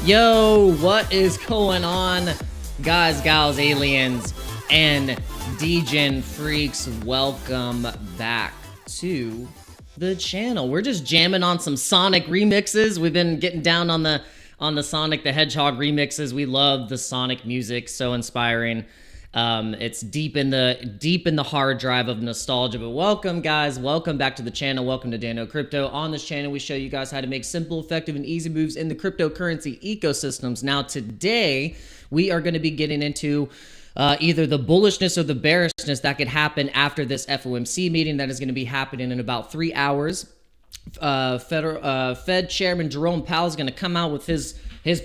Yo, what is going on, guys, gals, aliens, and degen freaks? Welcome back to the channel. We're just jamming on some Sonic remixes. We've been getting down on the Sonic the Hedgehog remixes. We love the Sonic music, so inspiring. It's deep in the hard drive of nostalgia. But welcome, guys. Welcome back to the channel. Welcome to Dano Crypto. On this channel, we show you guys how to make simple, effective, and easy moves in the cryptocurrency ecosystems. Now, today, we are going to be getting into either the bullishness or the bearishness that could happen after this FOMC meeting that is going to be happening in about 3 hours. Fed Chairman Jerome Powell is going to come out with his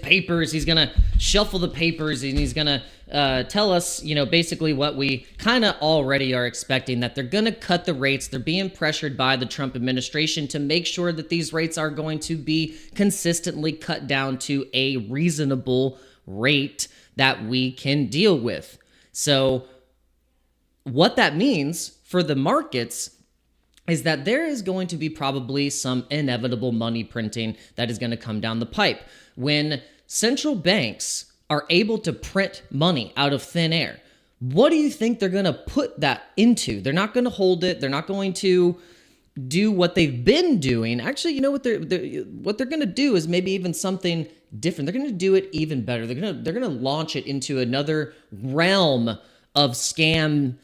papers. He's going to shuffle the papers, and he's going to tell us, basically what we kind of already are expecting, that they're going to cut the rates. They're being pressured by the Trump administration to make sure that these rates are going to be consistently cut down to a reasonable rate that we can deal with. So what that means for the markets is that there is going to be probably some inevitable money printing that is going to come down the pipe. When central banks are able to print money out of thin air, what do you think they're going to put that into? They're not going to hold it. They're not going to do what they've been doing. Actually, you know what they're going to do is maybe even something different. They're going to do it even better. They're going to launch it into another realm of scamimity.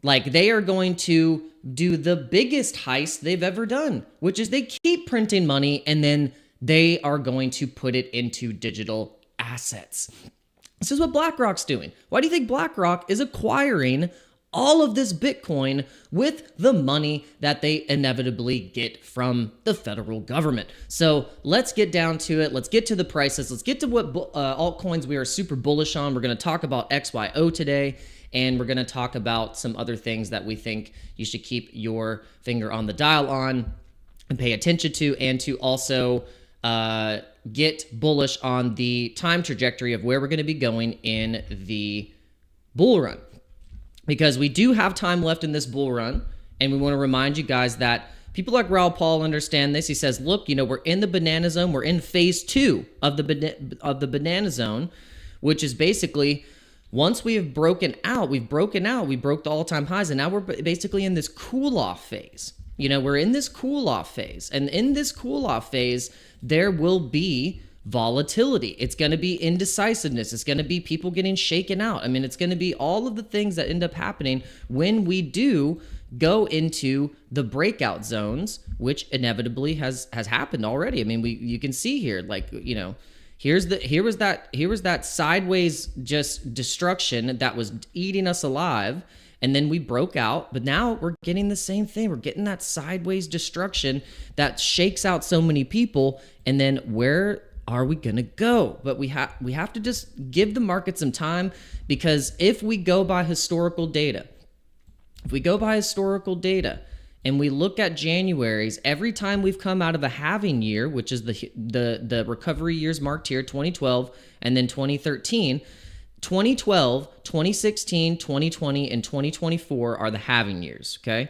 Like, they are going to do the biggest heist they've ever done, which is they keep printing money and then they are going to put it into digital assets. This is what BlackRock's doing. Why do you think BlackRock is acquiring all of this Bitcoin with the money that they inevitably get from the federal government? So let's get down to it. Let's get to the prices. Let's get to what altcoins we are super bullish on. We're going to talk about XYO today, and we're going to talk about some other things that we think you should keep your finger on the dial on and pay attention to, and to also get bullish on the time trajectory of where we're going to be going in the bull run. Because we do have time left in this bull run, and we want to remind you guys that people like Raoul Paul understand this. He says, look, we're in the banana zone. We're in phase 2 of the banana zone, which is basically once we have broken out, we broke the all-time highs, and now we're basically in this cool-off phase. We're in this cool-off phase, and in this cool-off phase, there will be volatility. It's going to be indecisiveness. It's going to be people getting shaken out. I mean, it's going to be all of the things that end up happening when we do go into the breakout zones, which inevitably has happened already. I mean, you can see here, here was that sideways just destruction that was eating us alive, and then we broke out. But now we're getting the same thing. We're getting that sideways destruction that shakes out so many people, and then where are we gonna go? But we have to just give the market some time, because if we go by historical data, and we look at January's, every time we've come out of a halving year, which is the recovery years marked here, 2012 and then 2013, 2012, 2016, 2020, and 2024 are the halving years, okay?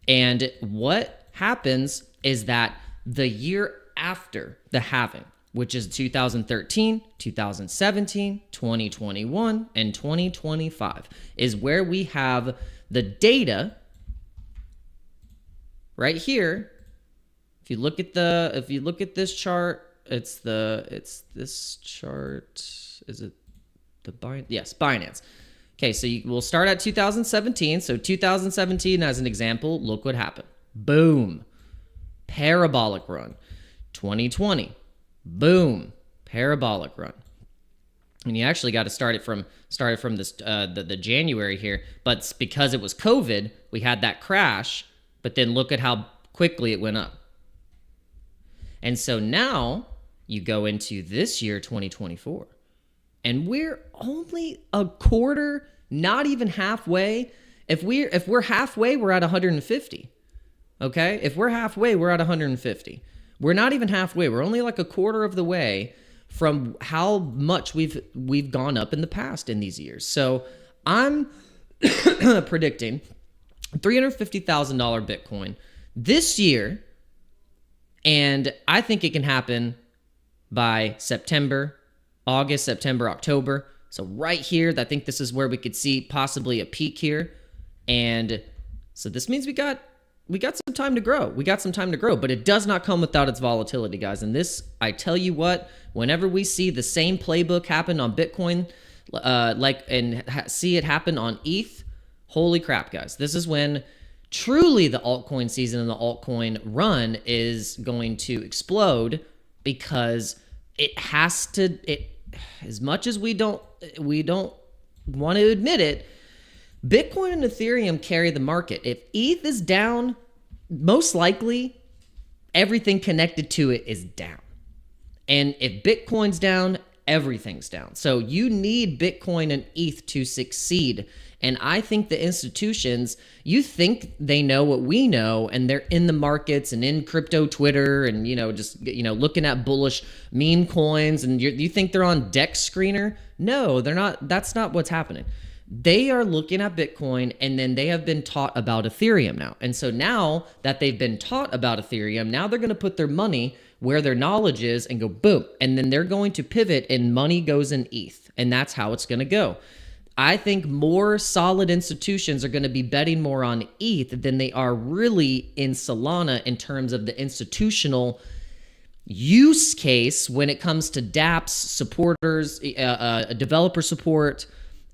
And what happens is that the year after the halving, which is 2013, 2017, 2021, and 2025, is where we have the data right here. If you look at this chart, it's this chart. Is it the Binance? Yes, Binance. Okay, so we'll start at 2017. So 2017 as an example, look what happened. Boom. Parabolic run. 2020. Boom. Parabolic run. And you actually got to start it from this the January here, but because it was COVID, we had that crash, but then look at how quickly it went up. And so now you go into this year, 2024, and we're only a quarter, not even halfway. If we're halfway, we're at 150. Okay? If we're halfway, we're at 150. We're not even halfway. We're only like a quarter of the way from how much we've gone up in the past in these years. So I'm predicting $350,000 Bitcoin this year, and I think it can happen by September, August, September, October. So right here, I think this is where we could see possibly a peak here. And so this means we got some time to grow. We got some time to grow, but it does not come without its volatility, guys. And this, I tell you what, whenever we see the same playbook happen on Bitcoin, see it happen on ETH, holy crap, guys. This is when truly the altcoin season and the altcoin run is going to explode, because it has to, as much as we don't want to admit it, Bitcoin and Ethereum carry the market. If ETH is down, most likely everything connected to it is down. And if Bitcoin's down, everything's down. So you need Bitcoin and ETH to succeed. And I think the institutions, you think they know what we know, and they're in the markets and in crypto Twitter and, just, looking at bullish meme coins, and you think they're on Dex Screener? No, they're not. That's not what's happening. They are looking at Bitcoin, and then they have been taught about Ethereum now. And so now that they've been taught about Ethereum, now they're going to put their money where their knowledge is and go boom. And then they're going to pivot, and money goes in ETH. And that's how it's going to go. I think more solid institutions are going to be betting more on ETH than they are really in Solana in terms of the institutional use case when it comes to dApps, supporters, developer support.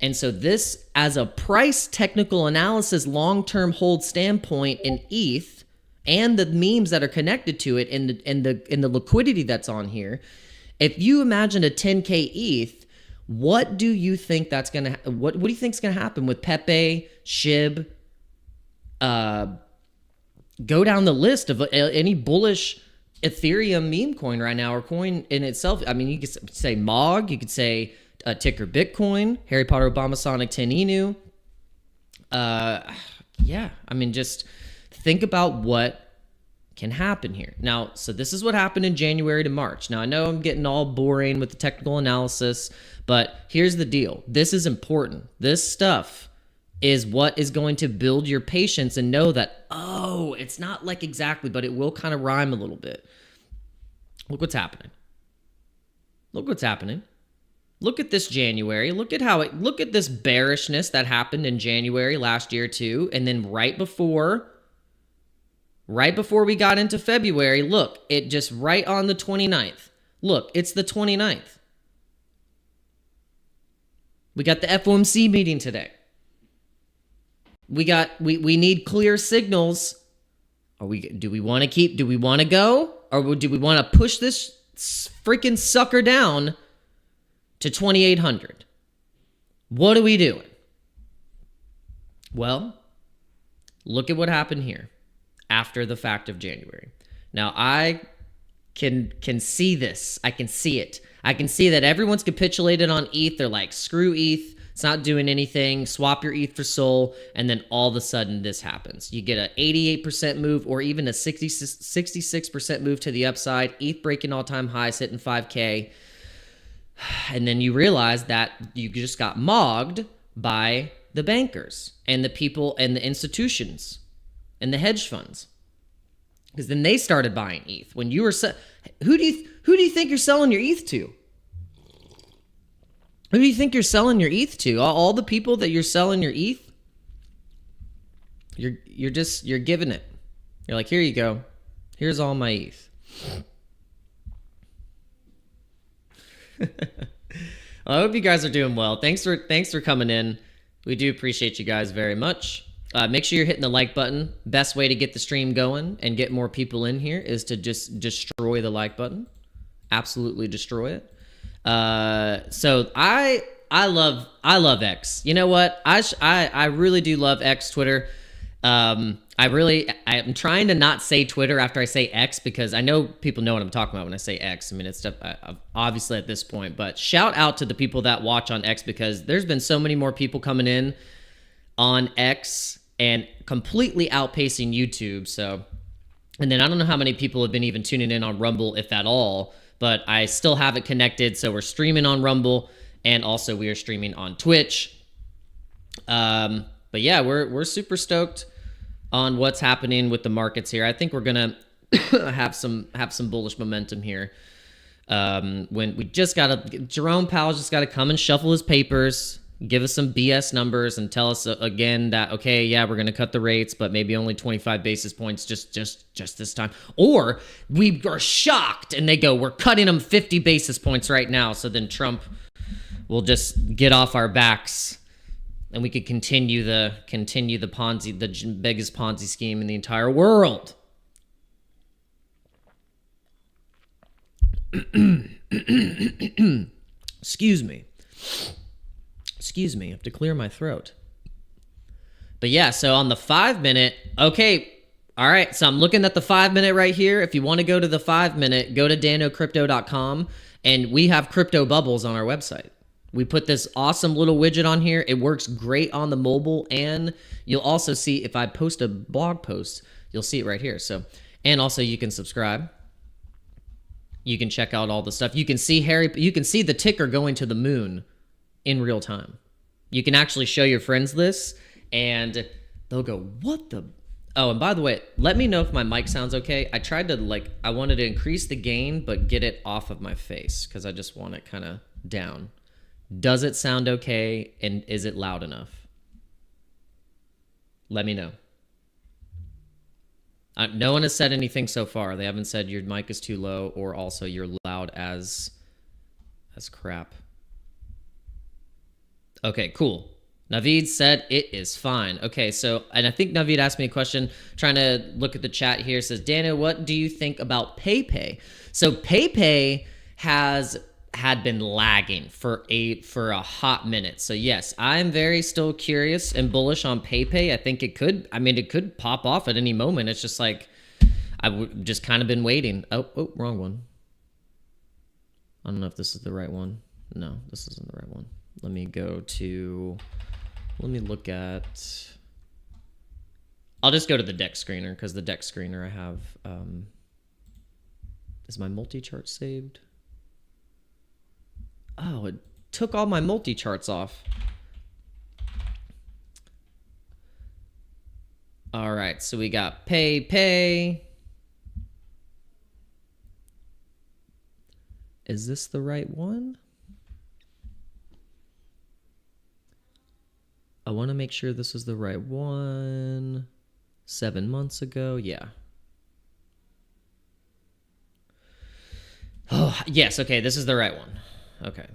And so this, as a price technical analysis, long-term hold standpoint in ETH and the memes that are connected to it and the liquidity that's on here, if you imagine a 10K ETH, what do you think that's gonna? What do you think's gonna happen with Pepe, SHIB? Go down the list of any bullish Ethereum meme coin right now, or coin in itself. I mean, you could say MOG, you could say ticker Bitcoin, Harry Potter, Obama, Sonic, 10 Inu. Yeah, I mean, just think about what can happen here. Now, so this is what happened in January to March. Now, I know I'm getting all boring with the technical analysis, but here's the deal. This is important. This stuff is what is going to build your patience and know that, oh, it's not like exactly, but it will kind of rhyme a little bit. Look what's happening. Look what's happening. Look at this January. Look at this bearishness that happened in January last year too. And then right before we got into February, look, it just right on the 29th. Look, it's the 29th. We got the FOMC meeting today. We need clear signals. Do we want to go? Or do we want to push this freaking sucker down to 2,800? What are we doing? Well, look at what happened here after the fact of January. Now, I can see this. I can see it. I can see that everyone's capitulated on ETH. They're like, screw ETH. It's not doing anything. Swap your ETH for SOL. And then all of a sudden this happens. You get an 88% move or even a 66% move to the upside. ETH breaking all-time highs, hitting 5K. And then you realize that you just got mogged by the bankers and the people and the institutions and the hedge funds, because then they started buying ETH. When you were who do you think you're selling your ETH to? Who do you think you're selling your ETH to? All the people that you're selling your ETH, you're giving it. You're like, here you go. Here's all my ETH. Well, I hope you guys are doing well. Thanks for coming in. We do appreciate you guys very much. Make sure you're hitting the like button. Best way to get the stream going and get more people in here is to just destroy the like button. Absolutely destroy it. So I love X. You know what? I really do love X Twitter. I'm trying to not say Twitter after I say X, because I know people know what I'm talking about when I say X. I mean, it's stuff obviously at this point, but shout out to the people that watch on X, because there's been so many more people coming in on X and completely outpacing YouTube. So, and then I don't know how many people have been even tuning in on Rumble, if at all, but I still have it connected. So we're streaming on Rumble, and also we are streaming on Twitch. But yeah, we're super stoked on what's happening with the markets here. I think we're gonna have some bullish momentum here. When we just gotta, Jerome Powell just gotta come and shuffle his papers, give us some BS numbers, and tell us again that, okay, yeah, we're gonna cut the rates, but maybe only 25 basis points just this time. Or we are shocked and they go, we're cutting them 50 basis points right now. So then Trump will just get off our backs, and we could continue the Ponzi, the biggest Ponzi scheme in the entire world. Excuse me, I have to clear my throat. But yeah, so on the 5 minute, okay, all right, so I'm looking at the 5 minute right here. If you want to go to the 5 minute, go to danocrypto.com, and we have crypto bubbles on our website. We put this awesome little widget on here. It works great on the mobile, and you'll also see if I post a blog post, you'll see it right here. So, and also you can subscribe. You can check out all the stuff. You can see you can see the ticker going to the moon in real time. You can actually show your friends this, and they'll go, "What the?" Oh, and by the way, let me know if my mic sounds okay. I tried to I wanted to increase the gain, but get it off of my face because I just want it kind of down. Does it sound okay, and is it loud enough? Let me know. No one has said anything so far. They haven't said your mic is too low, or also you're loud as crap. Okay, cool. Naveed said it is fine. Okay, so, and I think Naveed asked me a question, trying to look at the chat here. It says, Dano, what do you think about PayPay? So PayPay had been lagging for a hot minute. So yes, I'm very still curious and bullish on PayPay. I think it could pop off at any moment. It's just like, I've just kind of been waiting. Oh, wrong one. I don't know if this is the right one. No, this isn't the right one. Let me look at, I'll just go to the deck screener, because the deck screener I have, is my multi-chart saved? Oh, it took all my multi-charts off. All right, so we got pay. Is this the right one? I want to make sure this is the right one. 7 months ago, yeah. Oh, yes, okay, this is the right one. Okay.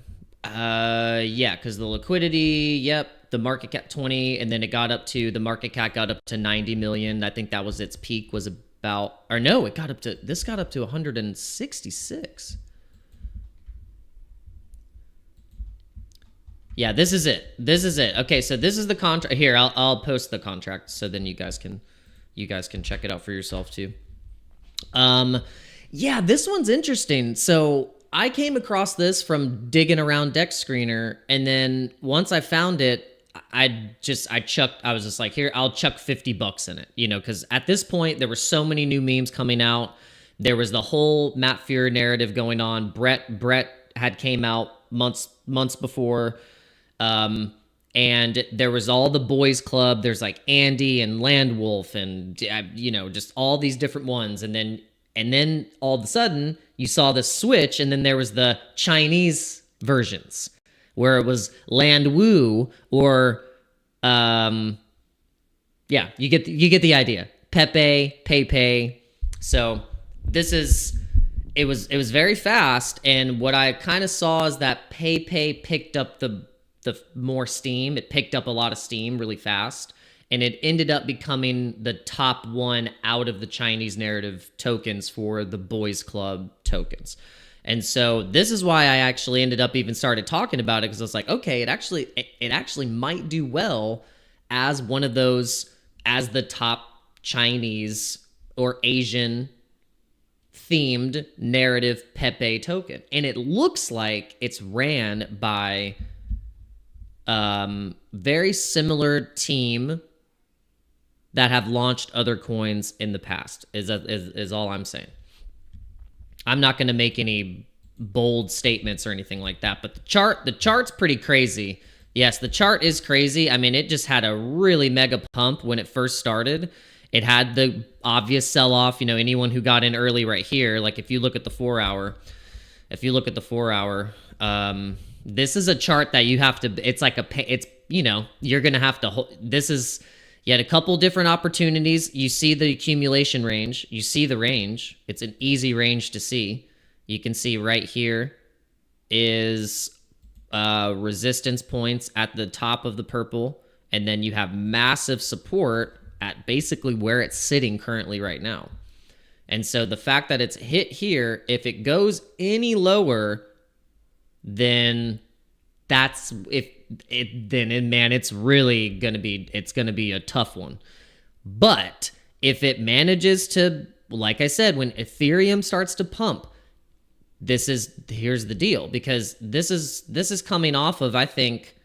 Yeah, because the liquidity, yep, the market cap 20, and then the market cap got up to 90 million. I think that was its peak, was about, or no, this got up to 166. Yeah, this is it. Okay, so this is the contract. Here, I'll post the contract, so then you guys can check it out for yourself too. Yeah, this one's interesting. So I came across this from digging around Deck Screener, and then once I found it, I was just like, here, I'll chuck $50 in it, because at this point there were so many new memes coming out. There was the whole Matt Fuhr narrative going on. Brett had came out months before, and there was all the boys club. There's like Andy and Landwolf, and just all these different ones, and then all of a sudden you saw the switch, and then there was the Chinese versions where it was Land Wu, or yeah, you get the idea. Pepe, PayPay. So it was very fast, and what I kind of saw is that PayPay picked up the more steam. It picked up a lot of steam really fast, and it ended up becoming the top one out of the Chinese narrative tokens for the Boys Club tokens. And so this is why I actually ended up even started talking about it, because I was like, okay, it actually might do well as one of those, as the top Chinese or Asian themed narrative Pepe token. And it looks like it's ran by very similar team that have launched other coins in the past, is all I'm saying. I'm not going to make any bold statements or anything like that, but the chart's pretty crazy. Yes, the chart is crazy. I mean, it just had a really mega pump when it first started. It had the obvious sell-off, anyone who got in early right here, like if you look at the 4 hour, if you look at the 4-hour, this is a chart that you have to, it's like it's, you know, you're going to have to hold. This is yet a couple different opportunities. You see the accumulation range, you see the range. It's an easy range to see. You can see right here is resistance points at the top of the purple, and then you have massive support at basically where it's sitting currently right now. And so the fact that it's hit here, if it goes any lower, then that's man, it's really gonna be a tough one. But if it manages to, like I said, when Ethereum starts to pump, here's the deal, because this is coming off of, I think,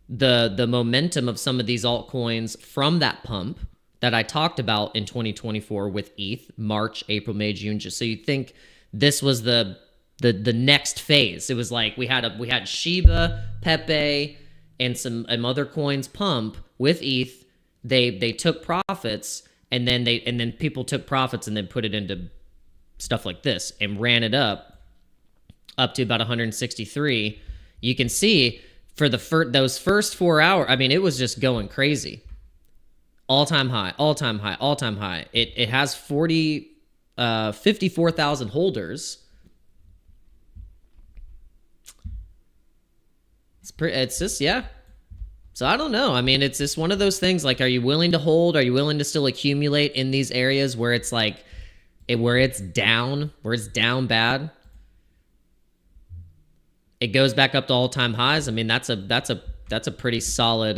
the momentum of some of these altcoins from that pump that I talked about in 2024 with ETH, March, April, May, June. Just so you think this was the next phase. It was like we had Shiba, Pepe, and some other coins pump with ETH. They took profits, and then people took profits and then put it into stuff like this and ran it up to about 163. You can see for those first 4 hours, I mean, it was just going crazy. All-time high, all-time high, all-time high. It has 54,000 holders. It's just, yeah. So I don't know. I mean, it's just one of those things, like, are you willing to hold? Are you willing to still accumulate in these areas where it's like, where it's down bad? It goes back up to all-time highs. I mean, that's a pretty solid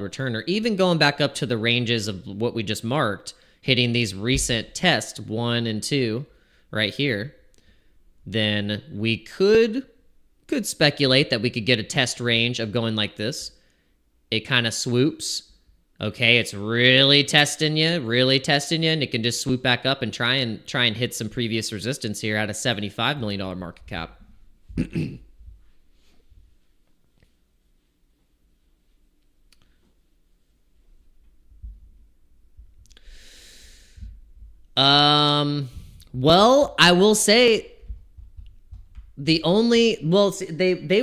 return. Or even going back up to the ranges of what we just marked, hitting these recent tests 1 and 2 right here, then we could speculate that we could get a test range of going like this. It kind of swoops. Okay, it's really testing you, and it can just swoop back up and try and hit some previous resistance here at a $75 million market cap. Well, I will say they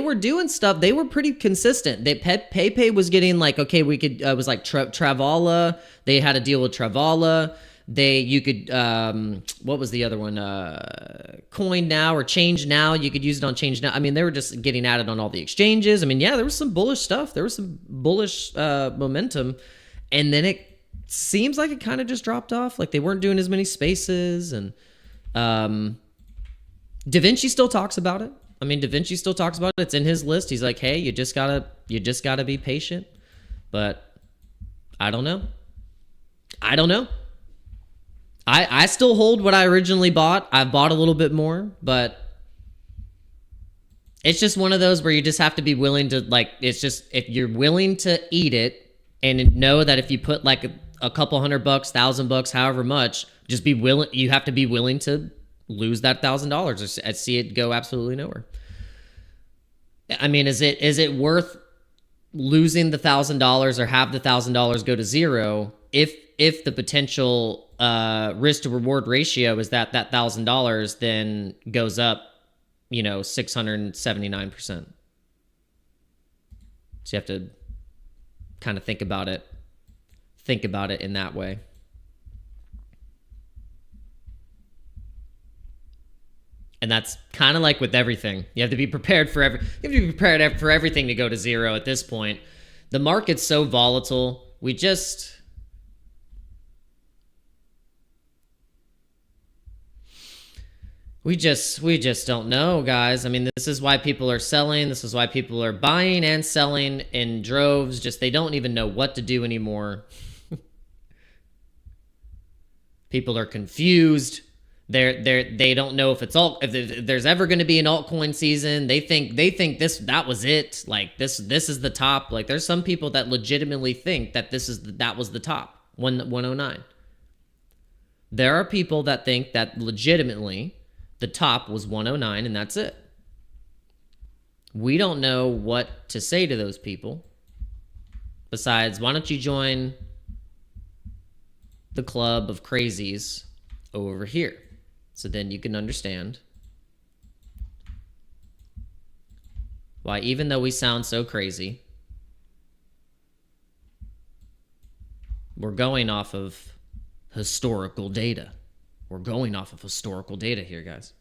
were doing stuff. They were pretty consistent. Pepe was getting like, okay, we could, it was like Travala. They had a deal with Travala. What was the other one? Coin Now or Change Now. You could use it on Change Now. I mean, they were just getting at it on all the exchanges. I mean, yeah, there was some bullish stuff. There was some bullish momentum. And then it seems like it kind of just dropped off. Like they weren't doing as many spaces. And Da Vinci still talks about it. I mean, Da Vinci still talks about it. It's in his list. He's like, hey, you just gotta be patient. But I don't know. I still hold what I originally bought. I bought a little bit more, but it's just one of those where you just have to be willing to, like, it's just, if you're willing to eat it and know that if you put like a couple $100, $1,000, however much, just be willing, you have to be willing to lose that $1,000 or see it go absolutely nowhere. I mean, is it worth losing the $1,000 or have the $1,000 go to zero if the potential risk to reward ratio is that $1,000 then goes up, 679%. So you have to kind of think about it in that way. And that's kind of like with everything. You have to be prepared for everything to go to zero at this point. The market's so volatile. We just don't know, guys. I mean, this is why people are selling. This is why people are buying and selling in droves. Just they don't even know what to do anymore. People are confused. They don't know if there's ever going to be an altcoin season. They think that was it. Like this is the top. Like there's some people that legitimately think that that was the top 109. There are people that think that legitimately the top was 109 and that's it. We don't know what to say to those people. Besides, why don't you join the club of crazies over here? So then you can understand why, even though we sound so crazy, we're going off of historical data. We're going off of historical data here, guys.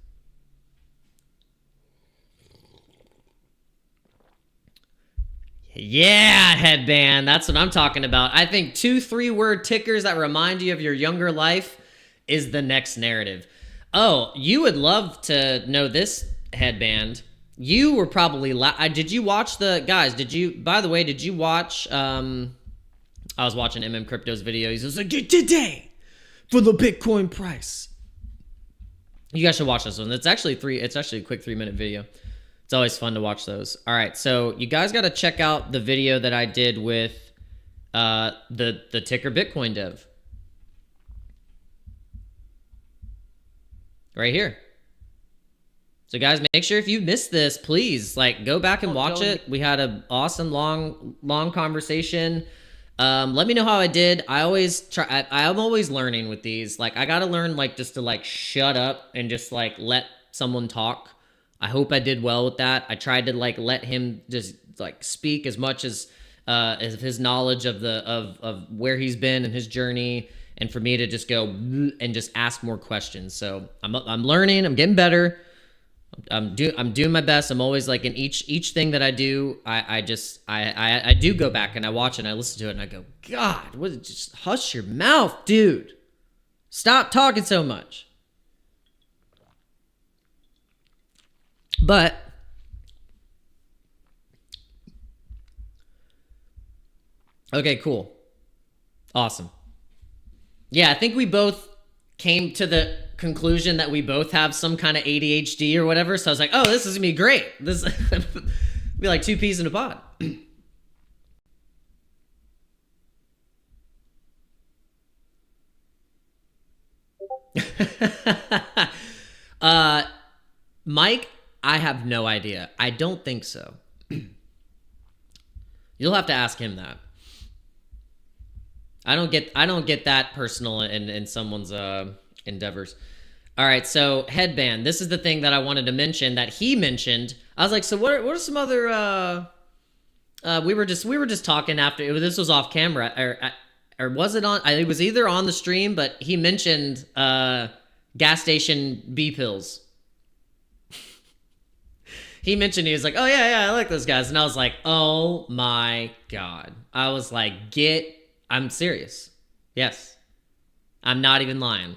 Yeah, headband. That's what I'm talking about. I think 2-3 word tickers that remind you of your younger life is the next narrative. Oh, you would love to know this, headband. You were probably did you watch the guys? By the way, did you watch I was watching Crypto's video. He's like, today for the Bitcoin price. You guys should watch this one. It's actually a quick 3-minute video. It's always fun to watch those. All right, so you guys got to check out the video that I did with the ticker Bitcoin dev. Right here. So guys, make sure if you missed this, please go back and watch it. We had an awesome long conversation. Let me know how I did. I always try. I'm always learning with these. I got to learn just to shut up and just let someone talk. I hope I did well with that. I tried to let him just speak as much as his knowledge of where he's been and his journey, and for me to just go and just ask more questions. So I'm learning. I'm getting better. I'm doing my best. I'm always in each thing that I do. I do go back and I watch it and I listen to it and I go, God, just hush your mouth, dude. Stop talking so much. But okay, cool. Awesome. Yeah, I think we both came to the conclusion that we both have some kind of ADHD or whatever. So I was like, oh, this is gonna be great. This be like 2 peas in a pod. Mike, I have no idea. I don't think so. You'll have to ask him that. I don't get that personal in someone's endeavors. All right, so headband. This is the thing that I wanted to mention that he mentioned. I was like, so what are some other? We were just talking after this was off camera, or was it on? It was either on the stream, but he mentioned gas station B pills. He mentioned, he was like, oh yeah, I like those guys, and I was like, oh my God. I was like, I'm serious. Yes, I'm not even lying.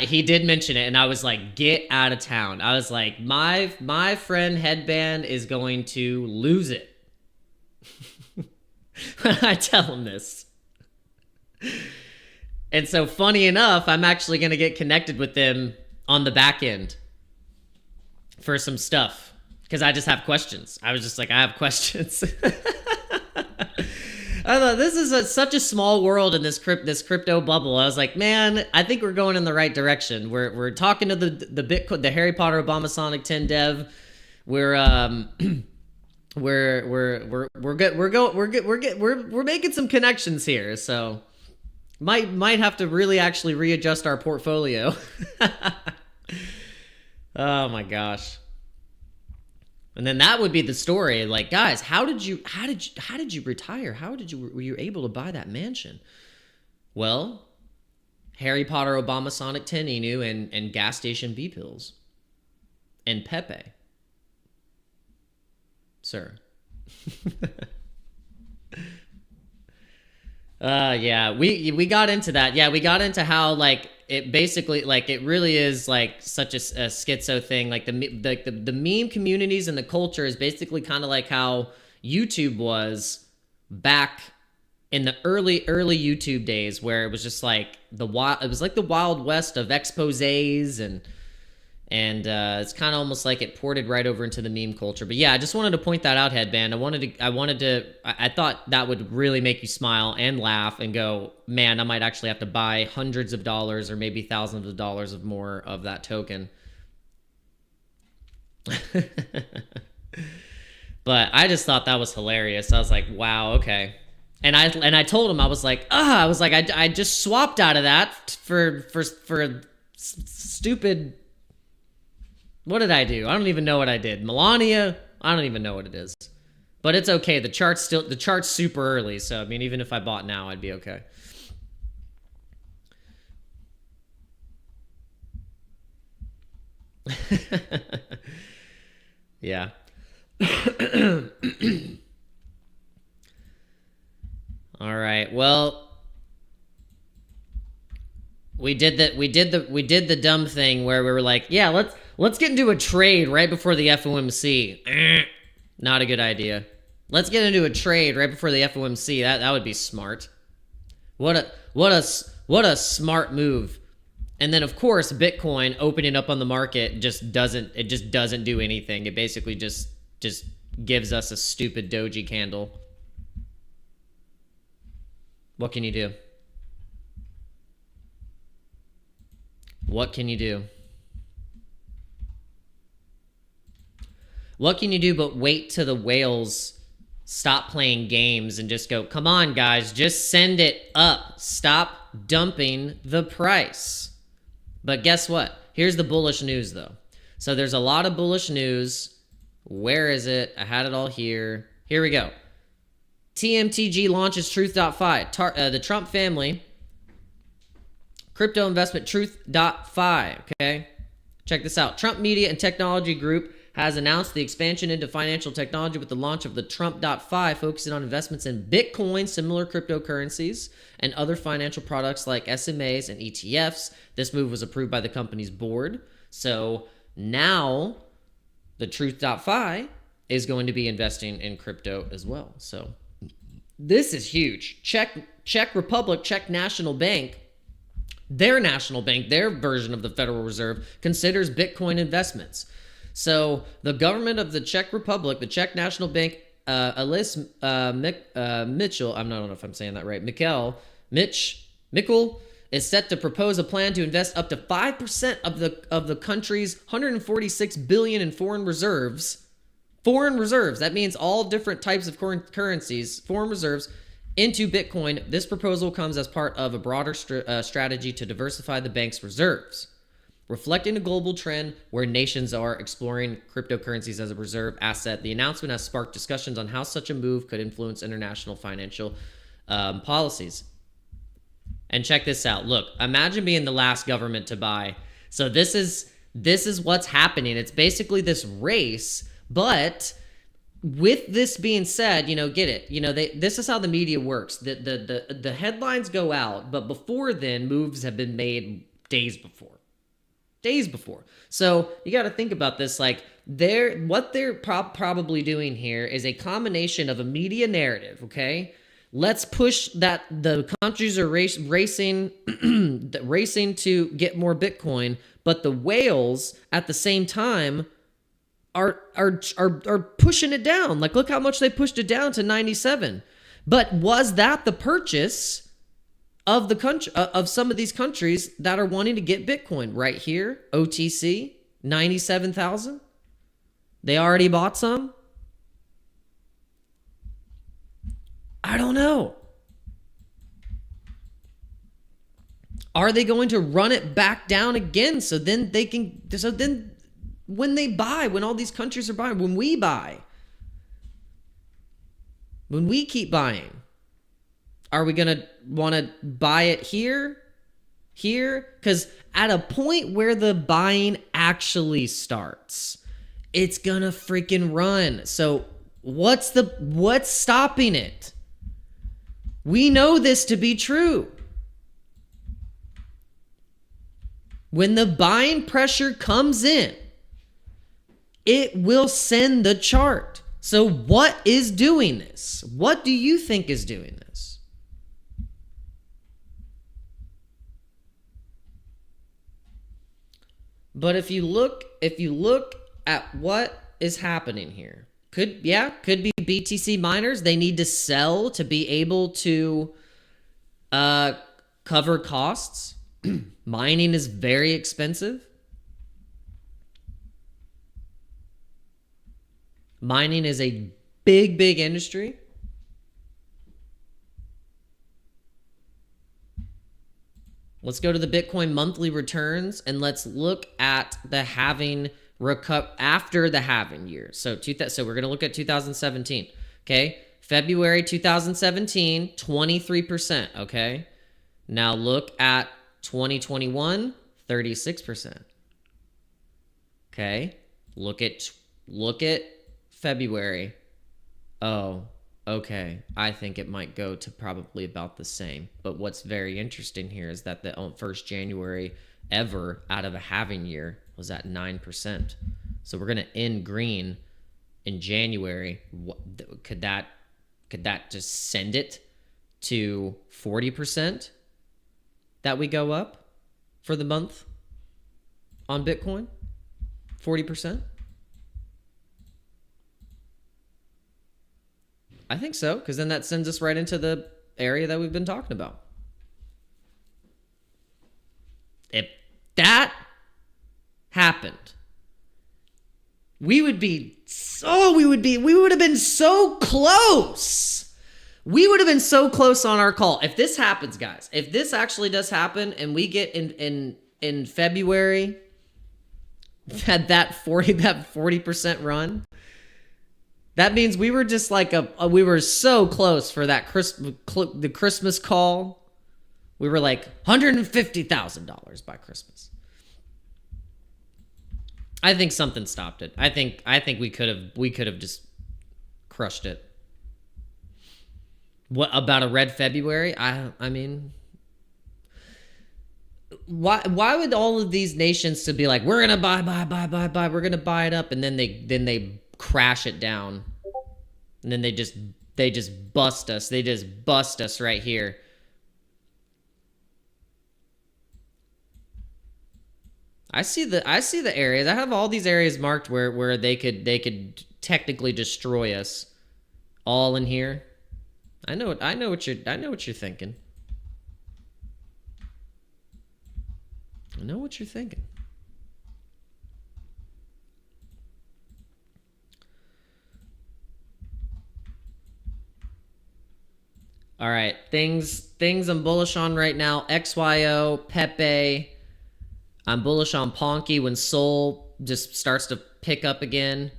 He did mention it, and I was like, get out of town. I was like, my friend headband is going to lose it when I tell him this. And so, funny enough, I'm actually going to get connected with them on the back end for some stuff because I just have questions. I was just like, I have questions. I thought this is such a small world in this crypto bubble. I was like, man, I think we're going in the right direction. We're talking to the Bitcoin, the Harry Potter Obama Sonic 10 dev. We're good. We're making some connections here. So might have to really actually readjust our portfolio. Oh my gosh. And then that would be the story. Like, guys, how did you retire? Were you able to buy that mansion? Well, Harry Potter, Obama, Sonic 10 Inu, and gas station B pills, and Pepe, sir. Yeah, we got into that. Yeah, we got into how it basically it really is such a schizo thing. The meme communities and the culture is basically kind of like how YouTube was back in the early YouTube days, where it was just the Wild West of exposés and it's kind of almost like it ported right over into the meme culture. But yeah, I just wanted to point that out, headband. I thought that would really make you smile and laugh and go, man, I might actually have to buy hundreds of dollars or maybe thousands of dollars of more of that token. But I just thought that was hilarious. I was like, wow, okay. And I told him, I was like, I just swapped out of that for stupid. What did I do? I don't even know what I did. Melania I don't even know what it is. But it's okay. The chart's super early, so I mean, even if I bought now, I'd be okay. Yeah. All right. Well, we did the dumb thing where we were like, yeah, let's get into a trade right before the FOMC. Not a good idea. Let's get into a trade right before the FOMC. That would be smart. What a smart move. And then of course Bitcoin opening up on the market just doesn't do anything. It basically just gives us a stupid doji candle. What can you do? What can you do? What can you do but wait till the whales stop playing games and just go, come on, guys, just send it up. Stop dumping the price. But guess what? Here's the bullish news, though. So there's a lot of bullish news. Where is it? I had it all here. Here we go. TMTG launches Truth.fi. The Trump family. Crypto investment Truth.fi. Okay? Check this out. Trump Media and Technology Group has announced the expansion into financial technology with the launch of the Trump.fi, focusing on investments in Bitcoin, similar cryptocurrencies, and other financial products like SMAs and ETFs. This move was approved by the company's board. So now the Truth.fi is going to be investing in crypto as well. So this is huge. Czech Republic, Czech National Bank, their national bank, their version of the Federal Reserve, considers Bitcoin investments. So the government of the Czech Republic, the Czech National Bank, Alice Mitchell, I don't know if I'm saying that right, Mikkel is set to propose a plan to invest up to 5% of the country's 146 billion in foreign reserves. Foreign reserves, that means all different types of currencies, foreign reserves, into Bitcoin. This proposal comes as part of a broader strategy to diversify the bank's reserves. Reflecting a global trend where nations are exploring cryptocurrencies as a reserve asset, the announcement has sparked discussions on how such a move could influence international financial policies. And check this out. Look, imagine being the last government to buy. So this is what's happening. It's basically this race, but with this being said, get it. This is how the media works. The headlines go out, but before then, moves have been made days before. So you got to think about this. Like what they're probably doing here is a combination of a media narrative. Okay, let's push that the countries are racing to get more Bitcoin, but the whales at the same time are pushing it down. Like, look how much they pushed it down to 97. But was that the purchase of the country, of some of these countries that are wanting to get Bitcoin? Right here, OTC, 97,000. They already bought some. I don't know. Are they going to run it back down again? So then when they buy, when all these countries are buying, when we buy, when we keep buying, are we going to want to buy it here? Because at a point where the buying actually starts, it's going to freaking run. So what's stopping it? We know this to be true. When the buying pressure comes in, it will send the chart. So what is doing this? What do you think is doing this? But if you look at what is happening here, could be BTC miners. They need to sell to be able to cover costs. Mining is very expensive. Mining is a big industry. Let's go to the Bitcoin monthly returns and let's look at the halving after the halving year. So we're going to look at 2017. Okay. February 2017, 23%. Okay. Now look at 2021, 36%. Okay. Look at February. Oh, okay. I think it might go to probably about the same. But what's very interesting here is that the first January ever out of a halving year was at 9%. So we're going to end green in January. Could that just send it to 40% that we go up for the month on Bitcoin? 40%? I think so, because then that sends us right into the area that we've been talking about. If that happened, we would have been so close. We would have been so close on our call. If this happens, guys, if this actually does happen and we get in February had that 40% run, that means we were just like we were so close for that the Christmas call. We were like $150,000 by Christmas. I think something stopped it. I think we could have just crushed it. What about a red February? I mean, why would all of these nations to be like, we're gonna buy, we're gonna buy it up, and then they crash it down, and then they just bust us. They just bust us right here. I see the areas. I have all these areas marked where they could technically destroy us. All in here. I know what you're thinking. I know what you're thinking. All right, things I'm bullish on right now. XYO, Pepe. I'm bullish on Ponky when Sol just starts to pick up again.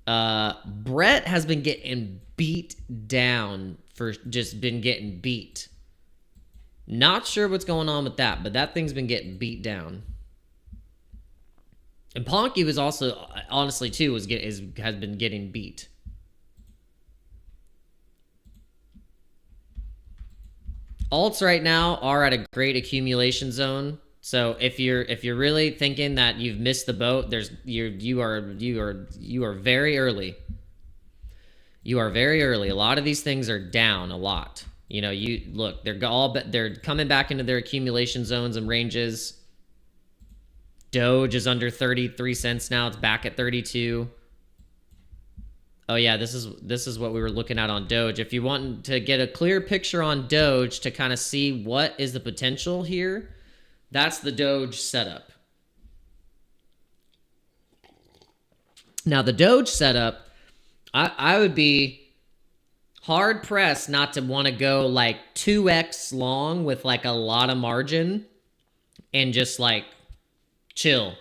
Brett has been getting beat down for just been getting beat. Not sure what's going on with that, but that thing's been getting beat down. And Ponky was also, honestly too, has been getting beat. Alts right now are at a great accumulation zone. So if you're really thinking that you've missed the boat, you are very early. You are very early. A lot of these things are down a lot. You know, they're coming back into their accumulation zones and ranges. Doge is under 33 cents now. It's back at 32. Oh yeah, this is what we were looking at on Doge. If you want to get a clear picture on Doge to kind of see what is the potential here, that's the Doge setup. Now the Doge setup, I would be hard pressed not to want to go like 2x long with like a lot of margin and just like chill.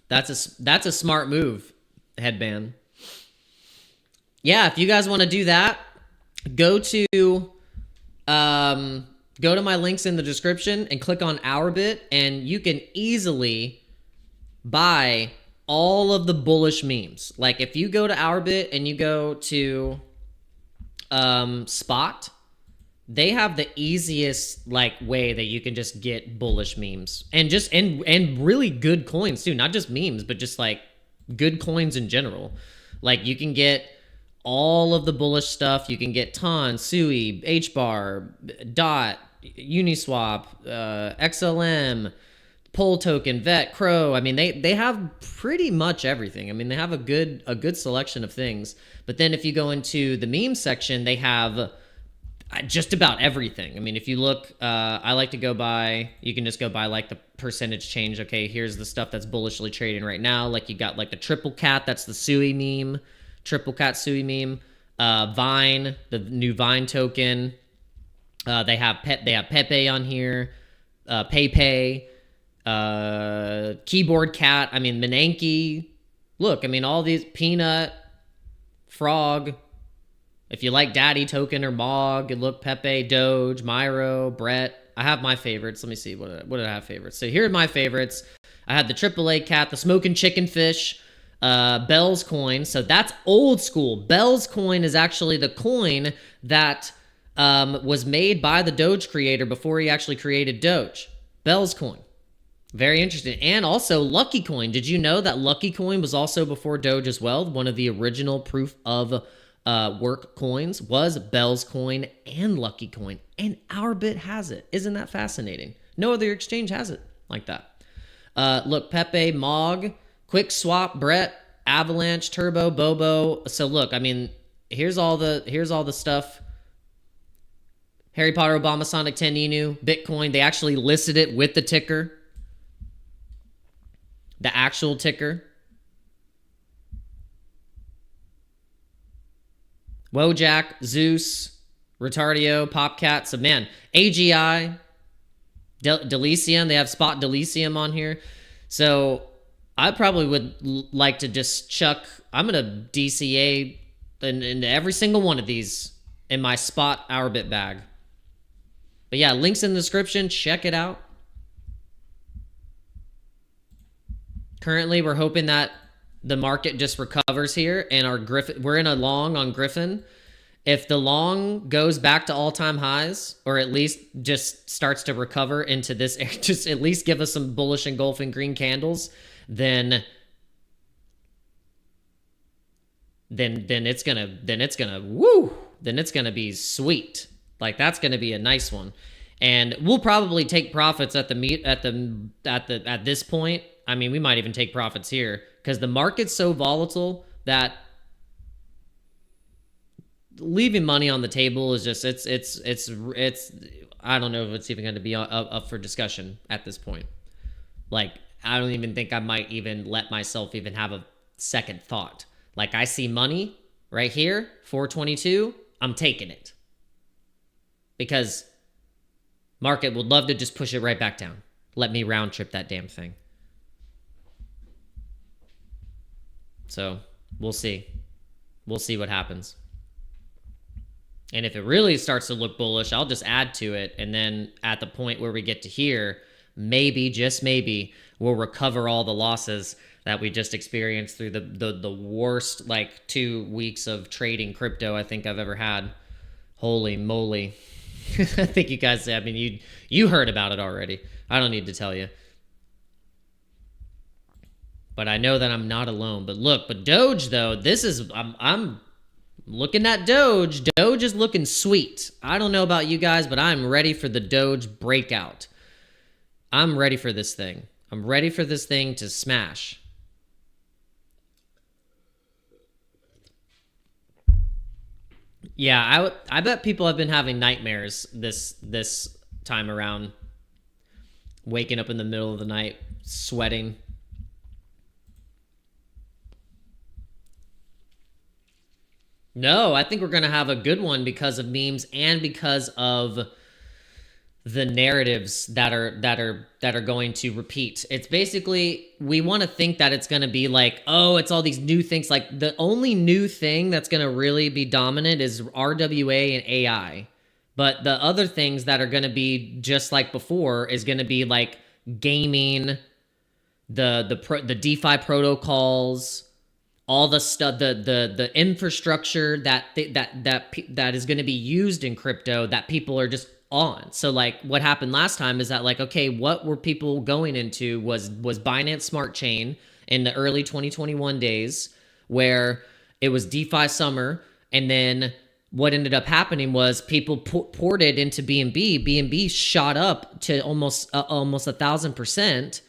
That's a smart move, Headband. Yeah, if you guys want to do that, go to my links in the description and click on OURBIT, and you can easily buy all of the bullish memes. Like if you go to OURBIT and you go to Spot, they have the easiest like way that you can just get bullish memes and really good coins too, not just memes, but just like good coins in general. Like you can get all of the bullish stuff. You can get Ton, Sui, HBAR, DOT, Uniswap, XLM, Pole Token, Vet, Crow. I mean, they have pretty much everything. I mean, they have a good selection of things. But then if you go into the meme section, they have just about everything. I mean, if you look, I like to go by, you can just go by like the percentage change. Okay, here's the stuff that's bullishly trading right now. Like you got like the triple cat, that's the Sui meme, triple cat Sui meme. Vine, the new Vine token. They have Pepe on here, PayPay, Keyboard Cat. I mean, Menanke. Look, I mean, all these, Peanut, Frog. If you like Daddy Token or Mog, look, Pepe, Doge, Myro, Brett. I have my favorites. Let me see. What did I have favorites? So here are my favorites. I had the AAA Cat, the Smoking Chicken Fish, Bell's Coin. So that's old school. Bell's Coin is actually the coin that was made by the Doge creator before he actually created Doge. Bell's Coin. Very interesting. And also Lucky Coin. Did you know that Lucky Coin was also before Doge as well? One of the original proof of work coins was Bell's Coin and Lucky Coin. And OURBIT has it. Isn't that fascinating? No other exchange has it like that. Look, Pepe, Mog, Quick Swap, Brett, Avalanche, Turbo, Bobo. So look, I mean, here's all the stuff. Harry Potter, Obama, Sonic 10, Inu, Bitcoin. They actually listed it with the ticker. The actual ticker. Wojak, Zeus, Retardio, Popcat. So man, AGI, Delicium. They have Spot Delicium on here. So I probably would like to just chuck, I'm going to DCA into every single one of these in my Spot OURBIT bag. But yeah, links in the description. Check it out. Currently, we're hoping that the market just recovers here, and our Griffin, we're in a long on Griffin. If the long goes back to all-time highs, or at least just starts to recover into this, just at least give us some bullish engulfing green candles, then it's gonna be sweet. Like, that's gonna be a nice one, and we'll probably take profits at this point. I mean, we might even take profits here because the market's so volatile that leaving money on the table is just it's I don't know if it's even going to be up for discussion at this point. Like, I don't even think I might even let myself even have a second thought. Like, I see money right here, 422, I'm taking it. Because market would love to just push it right back down. Let me round trip that damn thing. So, we'll see. We'll see what happens. And if it really starts to look bullish, I'll just add to it. And then at the point where we get to here, maybe, just maybe, we'll recover all the losses that we just experienced through the worst, like, 2 weeks of trading crypto I think I've ever had. Holy moly. I think you guys, I mean, you heard about it already. I don't need to tell you. But I know that I'm not alone. But look, but Doge, though, this is, I'm looking at Doge. Doge is looking sweet. I don't know about you guys, but I'm ready for the Doge breakout. I'm ready for this thing. I'm ready for this thing to smash. Yeah, I bet people have been having nightmares this time around. Waking up in the middle of the night, sweating. No, I think we're going to have a good one because of memes and because of the narratives that are going to repeat. It's basically, we want to think that it's going to be like, oh, it's all these new things. Like, the only new thing that's going to really be dominant is RWA and AI. But the other things that are going to be just like before is going to be like gaming, the DeFi protocols, all the stuff, the infrastructure that is going to be used in crypto that people are just on. So like what happened last time is that, like, okay, what were people going into was Binance Smart Chain in the early 2021 days, where it was DeFi summer, and then what ended up happening was people poured it into BNB. BNB shot up to almost 1,000%,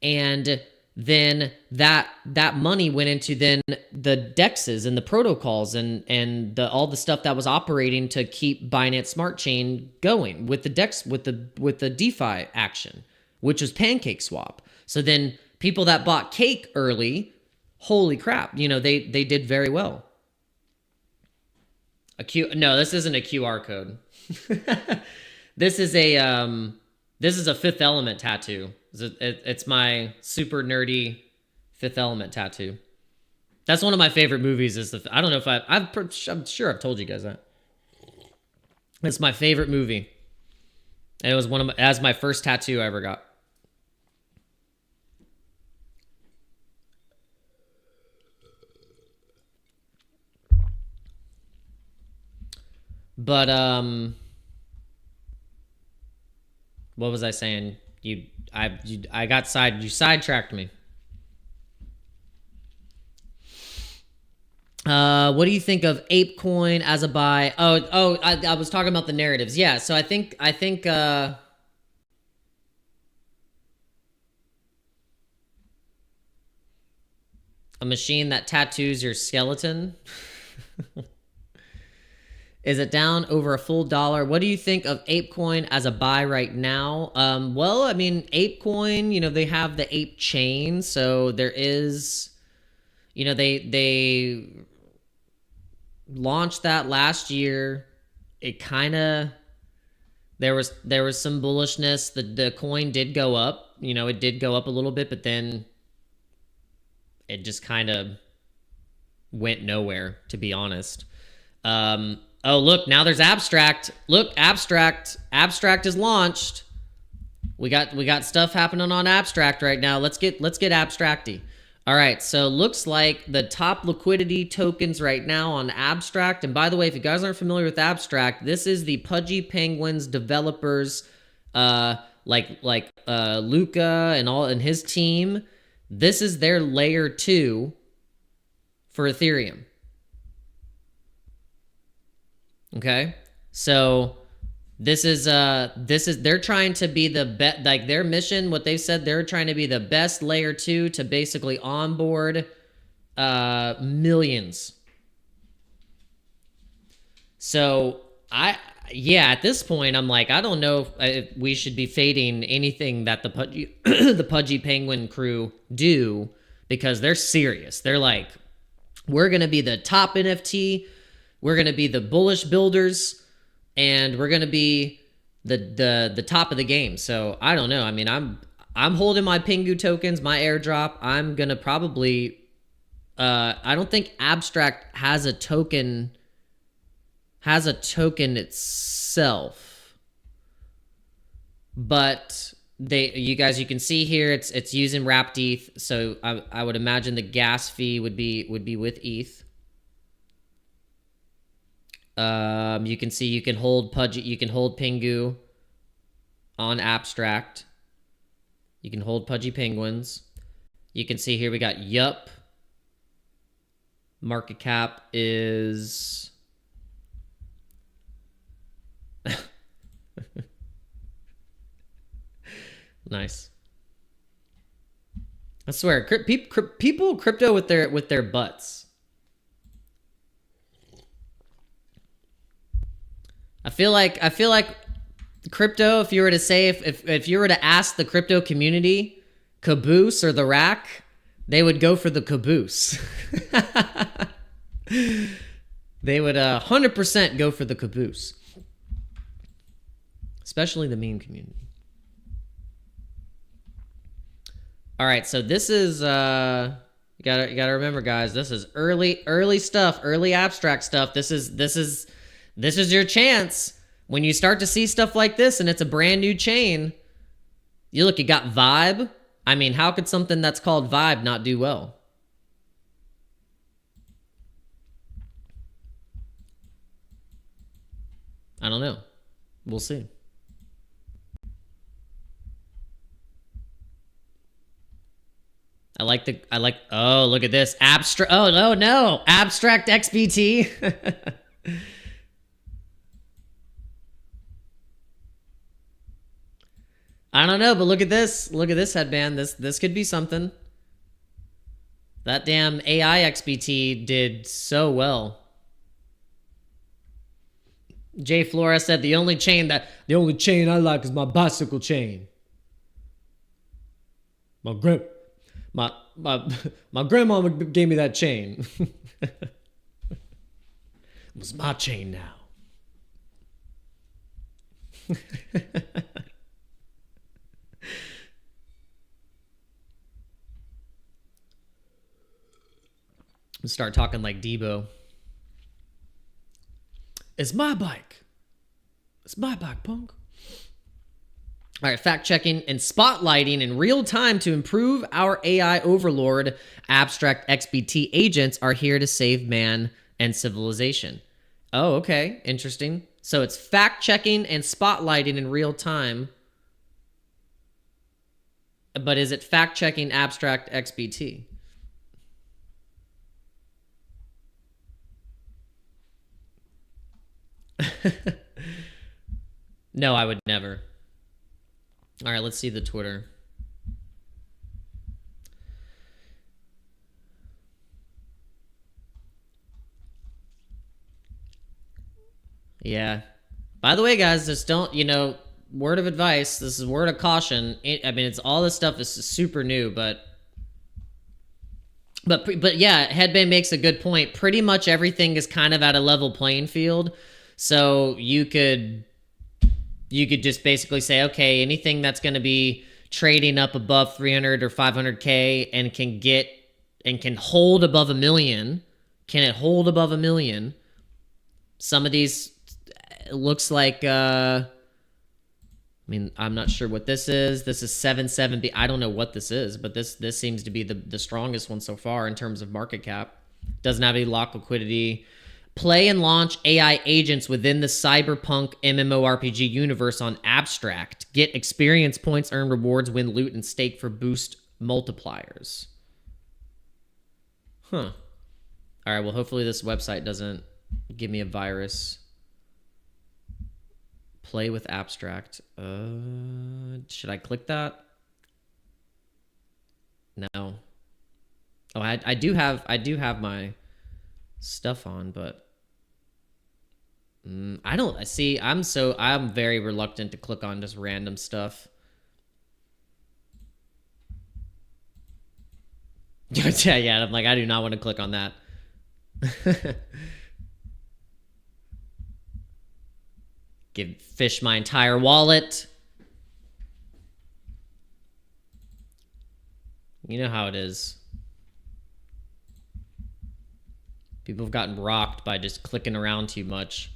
and then that money went into then the DEXs and the protocols and all the stuff that was operating to keep Binance Smart Chain going with the DEX, with the DeFi action, which was Pancake Swap. So then people that bought Cake early, holy crap, you know, they did very well. No, this isn't a QR code. This is a Fifth Element tattoo. It's my super nerdy Fifth Element tattoo. That's one of my favorite movies. I don't know if I'm sure I've told you guys that. It's my favorite movie. And it was as my first tattoo I ever got. But what was I saying? You sidetracked me. What do you think of ApeCoin as a buy? I was talking about the narratives. Yeah, so I think a machine that tattoos your skeleton. Is it down over a full dollar? What do you think of ApeCoin as a buy right now? Well, I mean, ApeCoin, they have the Ape chain, so there is, they launched that last year. It kind of, there was some bullishness. The coin did go up. It did go up a little bit, but then it just kind of went nowhere, to be honest. Oh, look, now there's Abstract. Look, Abstract is launched. We got stuff happening on Abstract right now. Let's get Abstracty. All right, so looks like the top liquidity tokens right now on Abstract. And by the way, if you guys aren't familiar with Abstract, this is the Pudgy Penguins developers, like Luca and his team. This is their layer 2 for Ethereum. Okay, so this is they're trying to be the best, like their mission, what they said, they're trying to be the best layer 2 to basically onboard millions. So at this point, I'm like, I don't know if we should be fading anything that the Pudgy Penguin crew do, because they're serious. They're like, we're gonna be the top NFT. We're going to be the bullish builders, and we're going to be the top of the game. So I don't know. I mean, I'm holding my Pingu tokens, my airdrop. I'm going to probably I don't think Abstract has a token itself. But you can see here it's using wrapped ETH. So I would imagine the gas fee would be with ETH. You can see you can hold Pingu on Abstract. You can hold Pudgy Penguins. You can see here we got Yup. Market cap is nice. I swear, people crypto with their butts. I feel like crypto, if you were to say, if you were to ask the crypto community, caboose or the rack, they would go for the caboose. They would 100% go for the caboose. Especially the meme community. All right, so this is you gotta remember, guys, this is early stuff, early Abstract stuff. This is your chance. When you start to see stuff like this and it's a brand new chain, you got Vibe. I mean, how could something that's called Vibe not do well? I don't know. We'll see. Oh, look at this. Abstract. Oh, no. Abstract XBT. I don't know, but look at this. Look at this headband. This could be something. That damn AI XBT did so well. Jay Flora said the only chain I like is my bicycle chain. My grandma gave me that chain. It was my chain now. Start talking like Debo. It's my bike. It's my bike, punk. All right, fact checking and spotlighting in real time to improve our AI overlord. Abstract XBT agents are here to save man and civilization. Oh, okay. Interesting. So it's fact checking and spotlighting in real time. But is it fact checking abstract XBT? No, I would never. All right, let's see the Twitter. Yeah. By the way, guys, just don't, word of advice. This is word of caution. It's all this stuff is super new, but yeah, Headband makes a good point. Pretty much everything is kind of at a level playing field. So you could just basically say, okay, anything that's going to be trading up above 300 or 500K and can hold above 1 million. Can it hold above 1 million? Some of these, it looks like, I'm not sure what this is. This is 770. I don't know what this is, but this seems to be the strongest one so far in terms of market cap. Doesn't have any lock liquidity. Play and launch AI agents within the cyberpunk MMORPG universe on Abstract. Get experience points, earn rewards, win loot, and stake for boost multipliers. Huh. All right, well, hopefully this website doesn't give me a virus. Play with Abstract. Should I click that? No. Oh, I do have my stuff on, but I don't see. I'm very reluctant to click on just random stuff. Yeah, I'm like, I do not want to click on that. Give fish my entire wallet. You know how it is. People have gotten rocked by just clicking around too much.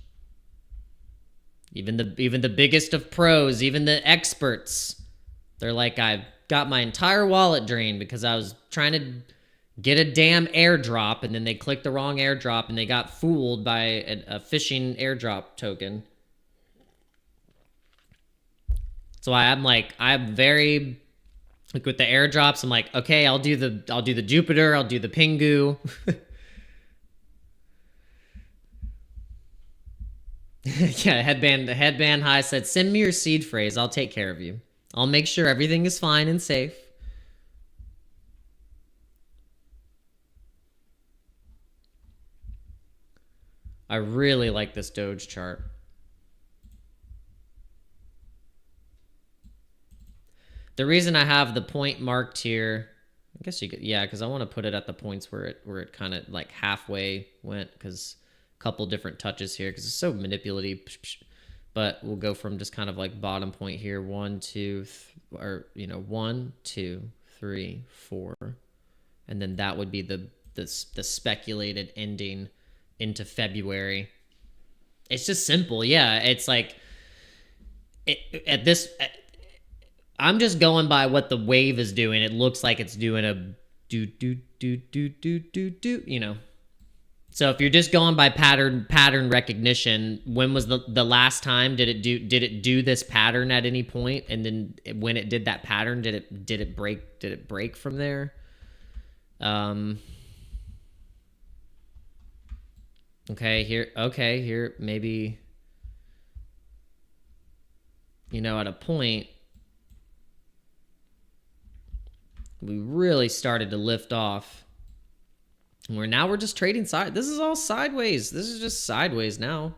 Even the biggest of pros, even the experts, they're like, I've got my entire wallet drained because I was trying to get a damn airdrop, and then they clicked the wrong airdrop and they got fooled by a phishing airdrop token. So I'm very like with the airdrops. I'm like, okay, I'll do the Jupiter, I'll do the Pingu. Yeah, headband high said, send me your seed phrase. I'll take care of you. I'll make sure everything is fine and safe. I really like this Doge chart. The reason I have the point marked here, I guess you could, yeah, because I want to put it at the points where it kind of like halfway went, because couple different touches here because it's so manipulative, but we'll go from just kind of like bottom point here, 1 2 or 1 2 3 4, and then that would be the speculated ending into February. It's just simple. Yeah, it's like I'm just going by what the wave is doing. It looks like it's doing a do. So if you're just going by pattern recognition, when was the last time did it do this pattern at any point? And then when it did that pattern, did it break from there? Okay, here maybe at a point we really started to lift off. Now we're just trading side. This is all sideways. This is just sideways now.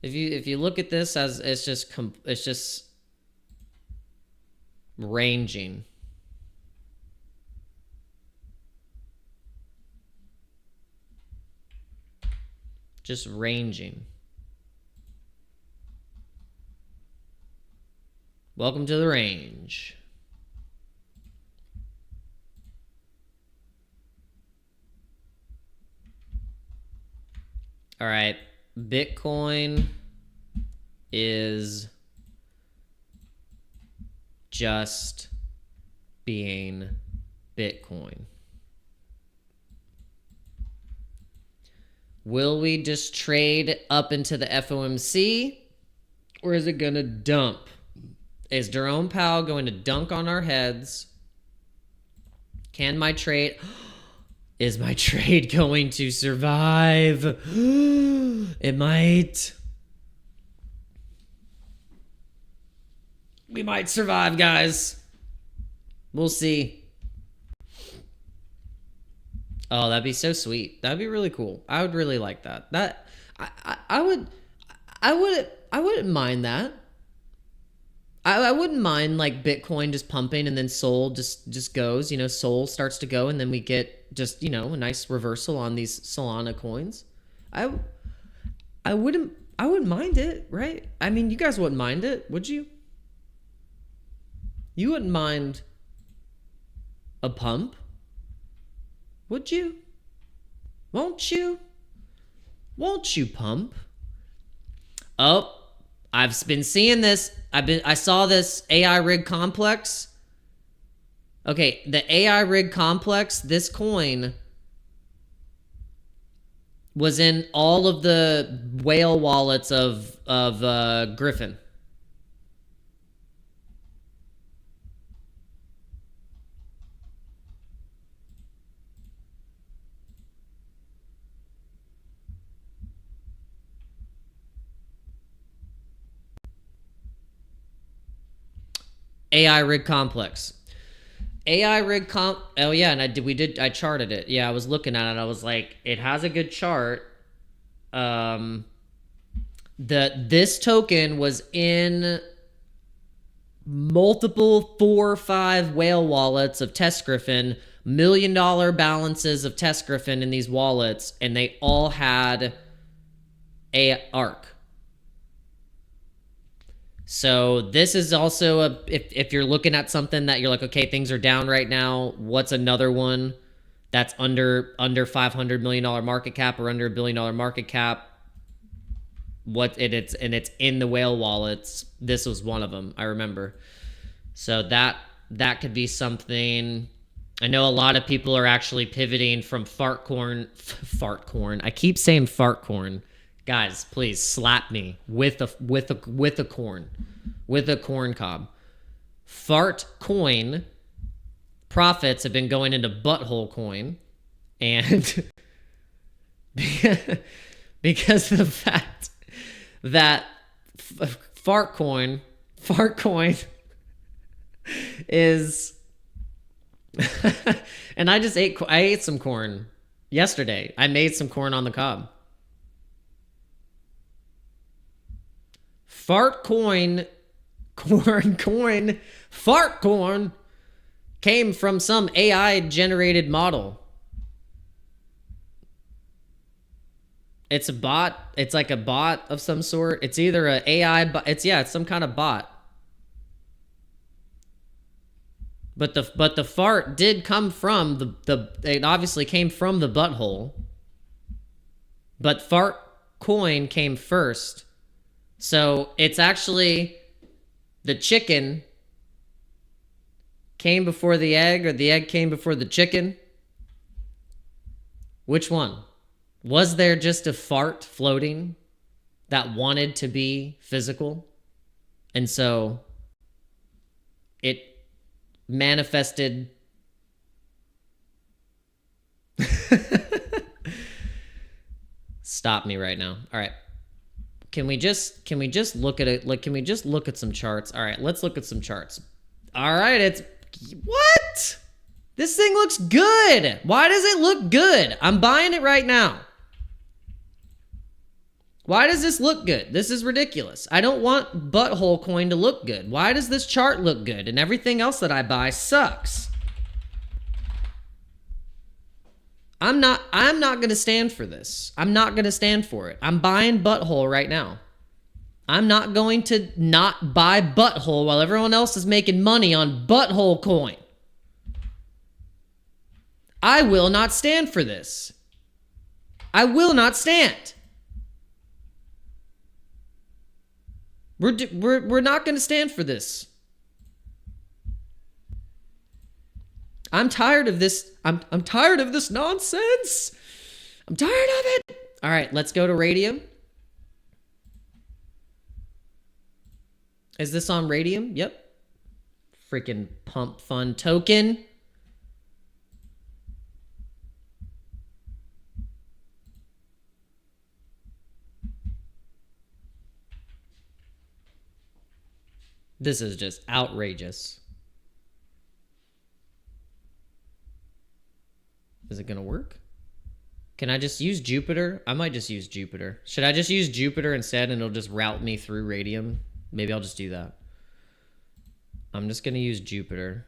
If you look at this as it's just ranging. Just ranging. Welcome to the range. All right, Bitcoin is just being Bitcoin. Will we just trade up into the FOMC, or is it going to dump? Is Jerome Powell going to dunk on our heads? Can my trade... Is my trade going to survive? It might. We might survive, guys. We'll see. Oh, that'd be so sweet. That'd be really cool. I would really like that. I wouldn't mind that. I wouldn't mind like Bitcoin just pumping and then Sol just goes, you know, Sol starts to go and then we get just, you know, a nice reversal on these Solana coins. I wouldn't mind it, right? I mean, you guys wouldn't mind it, would you? You wouldn't mind a pump, would you? Won't you? Won't you pump? Oh, I've been seeing this. I saw this AI rig complex. Okay, the AI rig complex, this coin was in all of the whale wallets of Griffin. AI rig complex. AI rig comp. Oh yeah, and I charted it. Yeah, I was looking at it. I was like, it has a good chart. This token was in multiple 4 or 5 whale wallets of Test Griffin, $1 million balances of Test Griffin in these wallets, and they all had a ARC. So this is also if you're looking at something that you're like, okay, things are down right now, what's another one that's under $500 million market cap or under $1 billion market cap? It's in the whale wallets. This was one of them, I remember. So that could be something. I know a lot of people are actually pivoting from fartcorn. I keep saying fartcorn. Guys, please slap me with a corn cob. Fart coin profits have been going into butthole coin, and because of the fact that fart coin is and I ate some corn yesterday. I made some corn on the cob. Fart corn came from some AI generated model. It's a bot. It's like a bot of some sort. It's either an AI bot. It's some kind of bot. But the fart did come from it obviously came from the butthole. But fart coin came first. So it's actually the chicken came before the egg, or the egg came before the chicken. Which one? Was there just a fart floating that wanted to be physical? And so it manifested. Stop me right now. All right. Can we just look at it? Like, can we just look at some charts? All right, let's look at some charts. All right, what? This thing looks good. Why does it look good? I'm buying it right now. Why does this look good? This is ridiculous. I don't want butthole coin to look good. Why does this chart look good and everything else that I buy sucks? I'm not going to stand for this. I'm not going to stand for it. I'm buying butthole right now. I'm not going to not buy Butthole while everyone else is making money on Butthole coin. I will not stand for this. I will not stand. We're not going to stand for this. I'm tired of this. I'm tired of this nonsense. I'm tired of it. All right, let's go to Radium. Is this on Radium? Yep. Freaking pump fund token. This is just outrageous. Is it gonna work? Can I just use Jupiter? I might just use Jupiter. Should I just use Jupiter instead and it'll just route me through Radium? Maybe I'll just do that. I'm just gonna use Jupiter.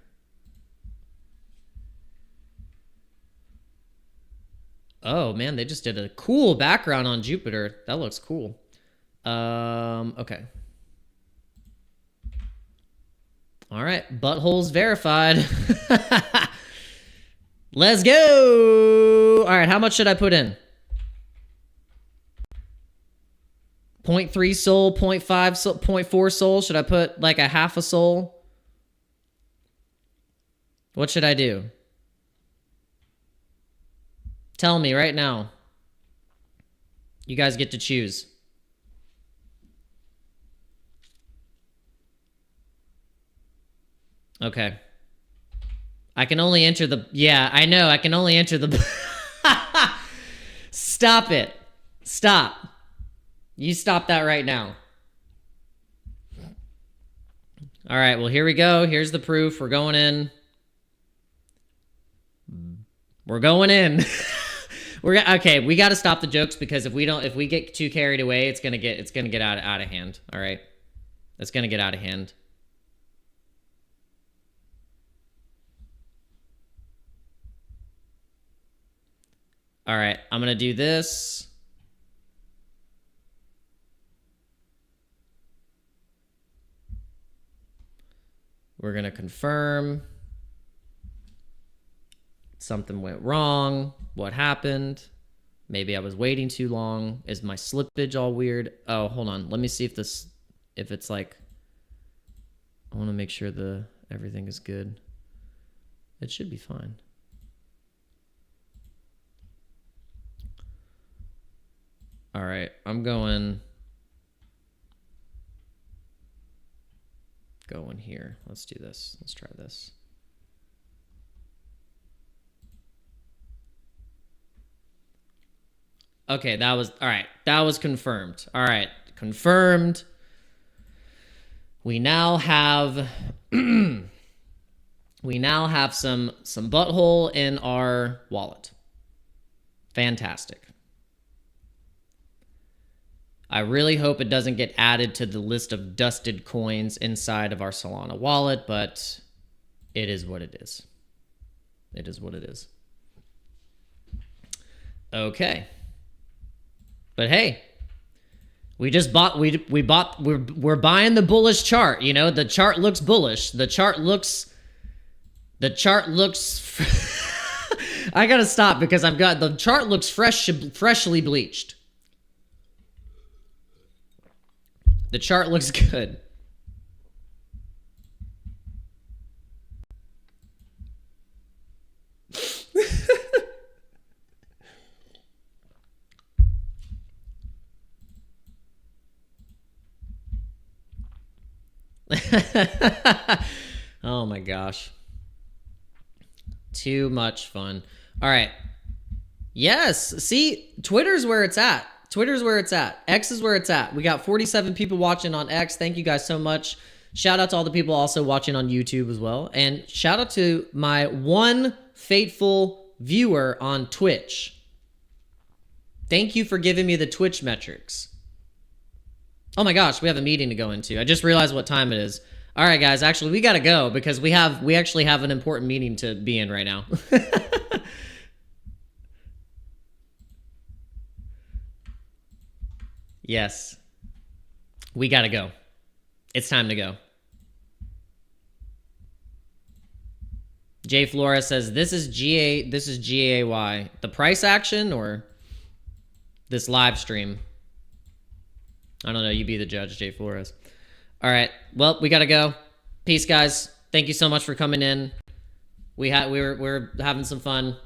Oh man, they just did a cool background on Jupiter. That looks cool. Okay. All right, buttholes verified. Let's go. All right, how much should I put in? 0.3 soul, 0.5 soul, 0.4 soul. Should I put like a half a soul? What should I do? Tell me right now. You guys get to choose. Okay. I can only enter the... Yeah, I know. I can only enter the... Stop it. Stop. You stop that right now. All right, well, here we go. Here's the proof. We're going in. We're going in. Okay, we got to stop the jokes because if we get too carried away, it's going to get out of hand. All right. It's going to get out of hand. All right, I'm going to do this. We're going to confirm. Something went wrong. What happened? Maybe I was waiting too long. Is my slippage all weird? Oh, hold on. Let me see if it's like, I want to make sure everything is good. It should be fine. All right, I'm going here. Let's do this. Let's try this. Okay, that was all right. That was confirmed. All right, confirmed. We now have some butthole in our wallet. Fantastic. I really hope it doesn't get added to the list of dusted coins inside of our Solana wallet, but it is what it is. It is what it is. Okay. But hey, we just bought, we're buying the bullish chart. You know, the chart looks bullish. The chart looks I gotta stop because the chart looks freshly bleached. The chart looks good. Oh my gosh. Too much fun. All right. Yes. See, Twitter's where it's at. Twitter's where it's at. X is where it's at. We got 47 people watching on X. Thank you guys so much. Shout out to all the people also watching on YouTube as well. And shout out to my one faithful viewer on Twitch. Thank you for giving me the Twitch metrics. Oh my gosh, we have a meeting to go into. I just realized what time it is. All right, guys, actually, we got to go because we actually have an important meeting to be in right now. Yes. We got to go. It's time to go. Jay Flores says, this is GAY. The price action or this live stream? I don't know. You be the judge, Jay Flores. All right. Well, we got to go. Peace, guys. Thank you so much for coming in. We're having some fun,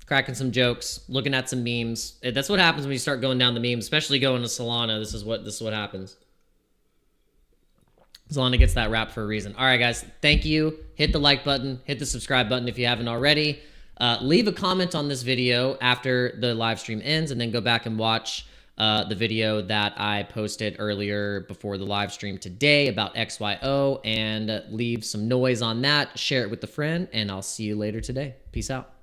cracking some jokes, looking at some memes. That's what happens when you start going down the memes, especially going to Solana. This is what happens. Solana gets that rap for a reason. All right, guys. Thank you. Hit the like button. Hit the subscribe button if you haven't already. Leave a comment on this video after the live stream ends, and then go back and watch the video that I posted earlier before the live stream today about XYO, and leave some noise on that. Share it with a friend, and I'll see you later today. Peace out.